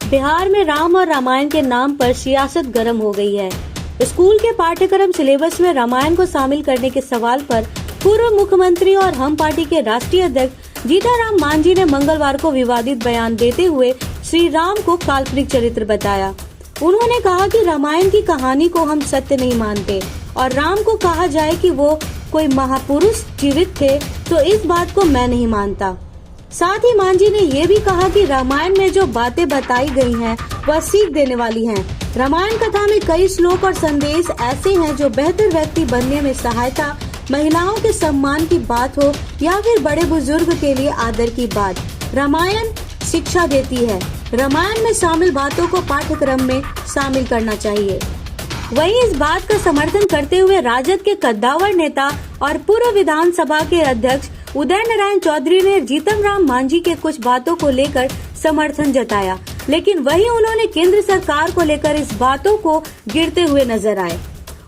बिहार में राम और रामायण के नाम पर सियासत गर्म हो गई है। स्कूल के पाठ्यक्रम सिलेबस में रामायण को शामिल करने के सवाल पर पूर्व मुख्यमंत्री और हम पार्टी के राष्ट्रीय अध्यक्ष जीतन मांझी ने मंगलवार को विवादित बयान देते हुए श्री राम को काल्पनिक चरित्र बताया। उन्होंने कहा कि रामायण की कहानी को हम सत्य नहीं मानते और राम को कहा जाए कि वो कोई महापुरुष जीवित थे तो इस बात को मैं नहीं मानता। साथ ही मांझी ने ये भी कहा कि रामायण में जो बातें बताई गई हैं वह सीख देने वाली हैं। रामायण कथा में कई श्लोक और संदेश ऐसे हैं जो बेहतर व्यक्ति बनने में सहायता, महिलाओं के सम्मान की बात हो या फिर बड़े बुजुर्ग के लिए आदर की बात, रामायण शिक्षा देती है। रामायण में शामिल बातों को पाठ्यक्रम में शामिल करना चाहिए। वहीं इस बात का समर्थन करते हुए राजद के कद्दावर नेता और पूर्व विधानसभा के अध्यक्ष उदय नारायण चौधरी ने जीतन राम मांझी के कुछ बातों को लेकर समर्थन जताया, लेकिन वहीं उन्होंने केंद्र सरकार को लेकर इस बातों को गिरते हुए नजर आए।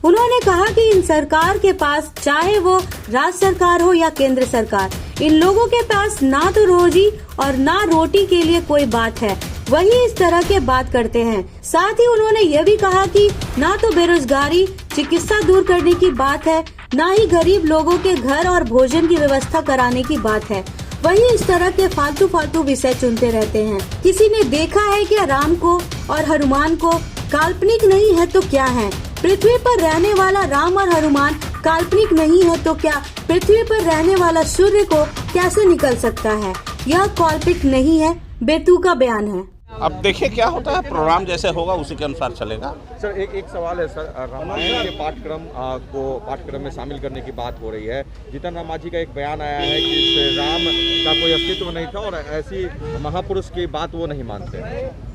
उन्होंने कहा कि इन सरकार के पास, चाहे वो राज्य सरकार हो या केंद्र सरकार, इन लोगों के पास ना तो रोजी और ना रोटी के लिए कोई बात है, वही इस तरह के बात करते हैं। साथ ही उन्होंने ये भी कहा कि ना तो बेरोजगारी, चिकित्सा दूर करने की बात है, ना ही गरीब लोगों के घर और भोजन की व्यवस्था कराने की बात है, वही इस तरह के फालतू विषय चुनते रहते हैं। किसी ने देखा है क्या राम को और हनुमान को? काल्पनिक नहीं है तो क्या है? पृथ्वी पर रहने वाला राम और हनुमान काल्पनिक नहीं है तो क्या पृथ्वी पर रहने वाला सूर्य को कैसे निकल सकता है? यह काल्पनिक नहीं है, बेतुका बयान है। अब देखिए क्या होता है, प्रोग्राम जैसे होगा उसी के अनुसार चलेगा। सर एक सवाल है सर, रामायण के पाठ्यक्रम में शामिल करने की बात हो रही है। जीतन राम मांझी का एक बयान आया है कि श्री राम का कोई अस्तित्व नहीं था और ऐसी महापुरुष की बात वो नहीं मानते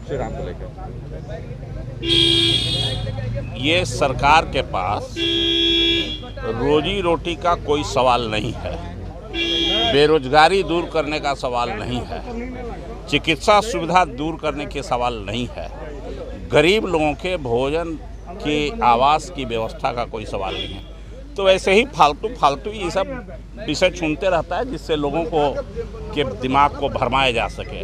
श्री राम को लेकर। ये सरकार के पास रोजी रोटी का कोई सवाल नहीं है, बेरोजगारी दूर करने का सवाल नहीं है, चिकित्सा सुविधा दूर करने के सवाल नहीं है, गरीब लोगों के भोजन की आवास की व्यवस्था का कोई सवाल नहीं है। तो ऐसे ही फालतू ये सब विषय चुनते रहता है जिससे लोगों को के दिमाग को भरमाया जा सके।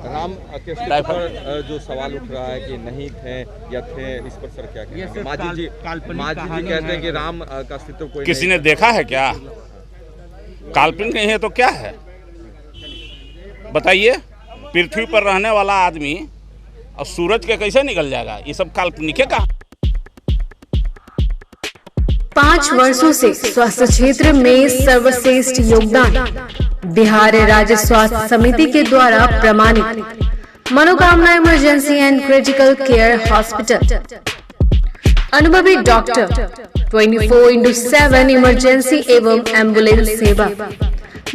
राम के पर जो सवाल उठ रहा है कि नहीं थे या थे, इस पर सर क्या कहेंगे? मांझी जी कहते हैं कि राम का अस्तित्व कोई किसी ने देखा है क्या? काल्पनिक नहीं है तो क्या है बताइए? पृथ्वी पर रहने वाला आदमी और सूरज के कैसे निकल जाएगा? ये सब काल्पनिक है का? 5 वर्षों से स्वास्थ्य क्षेत्र में सर्वश्रेष्ठ योगदान बिहार राज्य स्वास्थ्य समिति के द्वारा प्रमाणित मनोकामना emergency and critical care hospital, अनुभवी डॉक्टर, 24/7 इमरजेंसी एवं एम्बुलेंस सेवा,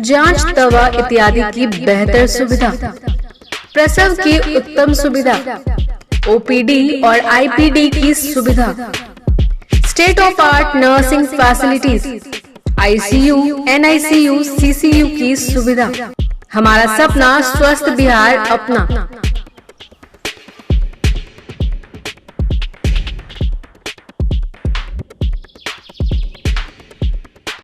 जांच, दवा इत्यादि की बेहतर सुविधा, प्रसव की उत्तम सुविधा, ओपीडी और आईपीडी की सुविधा, state of art nursing facilities, ICU, NICU, CCU की सुविधा। हमारा सपना स्वस्थ बिहार अपना।